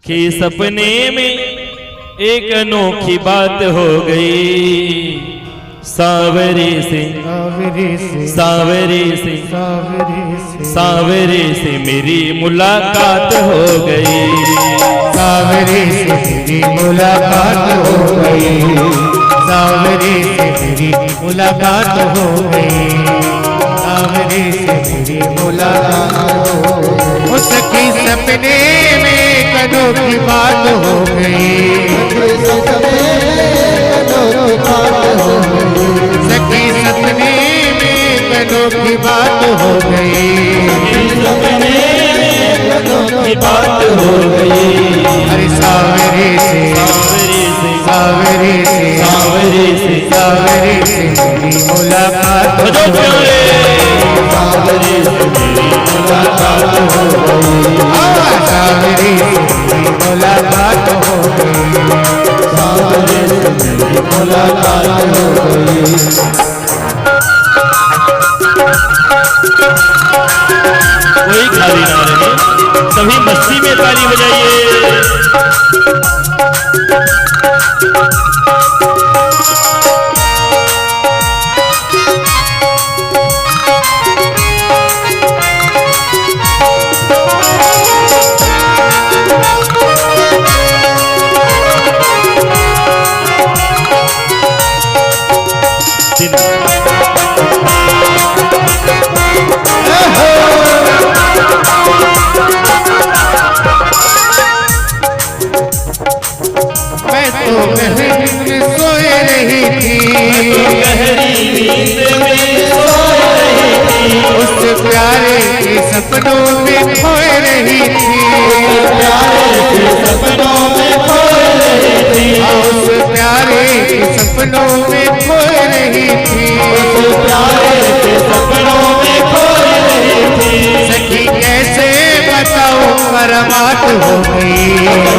कि सपने में एक अनोखी बात हो गई। सावरे से सावरे से मेरी मुलाकात हो गई। सावरे से मेरी मुलाकात हो गई। सावरे से मेरी मुलाकात हो गई। सावरे से मेरी मुलाकात हो गई। उसकी सपने में कदों की बात हो गई। सखी सपने में कदों की बात हो गई। सपने में कदों की बात हो गई। अरे सावरे से सावरे से सावरे से सावरे से मेरी मुलाकात हो गई। सावरे से मेरी मुलाकात हो गई। सावरे से मेरी मुलाकात हो गई। सावरे से मेरी मुलाकात हो गई। कोई खाली ना रहे, सभी मस्ती में ताली बजाइए। मैं तो गहरी में सोए रही थी। गहरी नींद में सोए रही थी। उस प्यारे के सपनों में खोए रही थी। प्यारे के सपनों में खोए रही थी। उस प्यारे के सपनों में खोए रही थी। उस प्यारे के सपनों में खोए रही थी। सखी कैसे बताऊं करामात हो गई।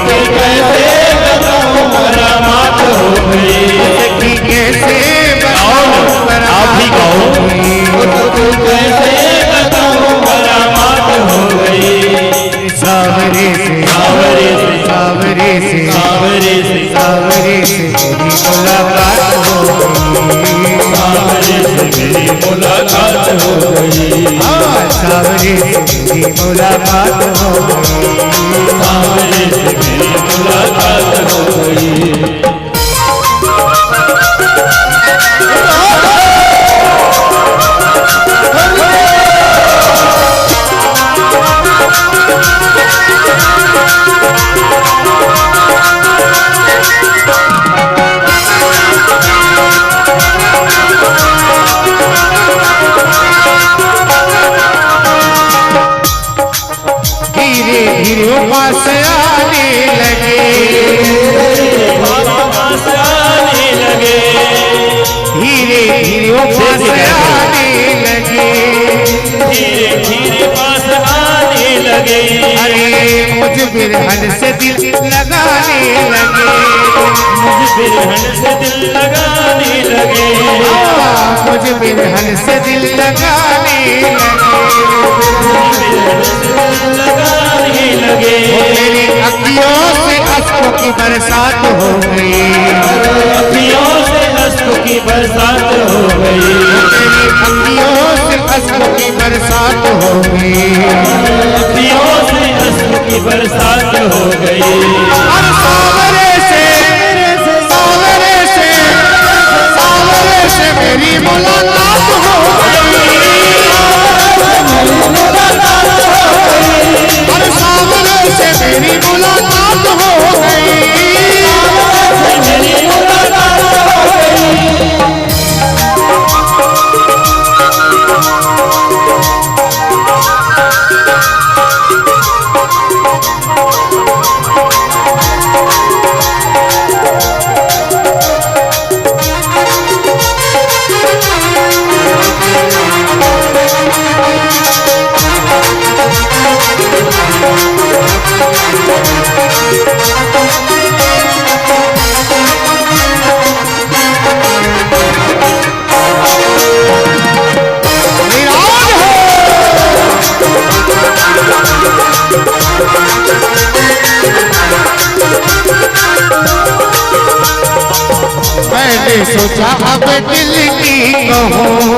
कैसे बताऊं करामात हो गई। सखी कैसे बताऊं करामात हो गई। कैसे बताऊं करामात हो गई। सावरे से सावरे से सावरे से सावरे से सावरे से मेरी मुलाकात हो गई। सावरे से मेरी मुलाकात हो गई। सावरे से मेरी मुलाकात हो गई। सावरे से मेरी मुलाकात हो गई। धीरे धीरे पास आने लगे। पास आने लगे। धीरे धीरे पास आने लगे। धीरे धीरे पास आने लगे। अरे मुझ बिरहन से दिल लगाने लगे। मुझ बिरहन से दिल लगाने लगे। मुझ बिरहन से दिल लगाने लगाने लगे। मेरी अखियों से अश्कों की बरसात हो गई। अखियों से अश्कों की बरसात हो गई। मेरी अखियों से अश्कों की बरसात हो गई। अखियों से अश्कों की बरसात हो गई। और सावरे से सावरे से सावरे से मेरी मुलाकात हो गई। और सावरे से मेरी मुलाकात हो गई। मेरी मुलाकात हो गई। सोचा अब दिल की कहूँ,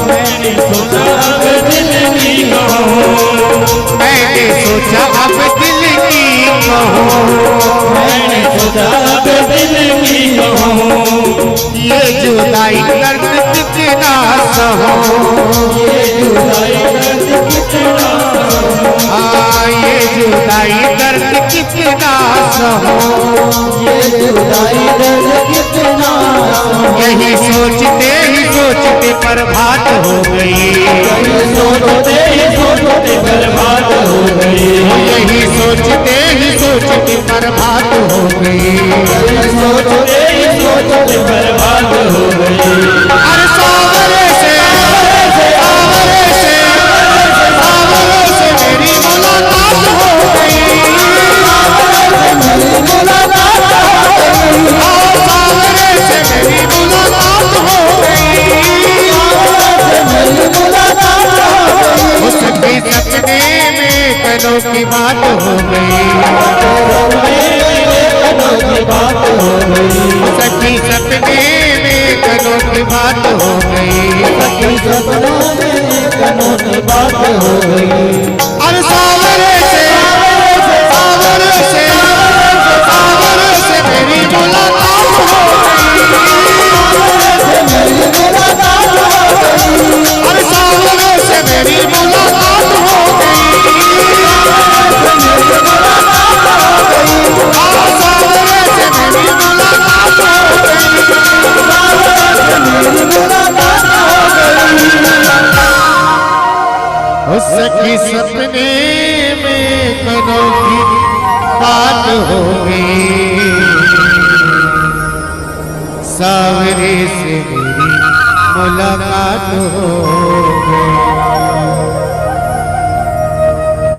मैंने सोचा अब दिल की कहूँ, मैंने सोचा अब दिल की कहूँ, मैंने सोचा अब दिल की कहूँ, ये जुदाई दर्द कितना सहो, ये जुदाई दर्द कितना हाँ ये जुदाई दर्द कितना सहो, ये जुदाई दर्द कितना यही सोचते ही सोचते बर्बाद हो गई, सोचते ही सोचते बर्बाद हो गई, यही सोचते ही सोचते बर्बाद हो गई। सोचते ही सोचते बर्बाद हो गई। अरे सावरे से सावरे से सावरे से मेरी मुलाकात हो गई, सावरे से मेरी मुलाकात हो गई, उसके सपने में कनों की बात हो गई, सखी सपने में कनों की बात हो गई, अरे सावरे से सावरे से सावरे से मेरी मुलाकात हो गई, अरे सावरे से मेरी मुलाकात हो गई, सावरे से मेरी मुलाकात हो गई। उस सखी सपने में कनों की बात हो गई, सावरे से मेरी मुलाकात हो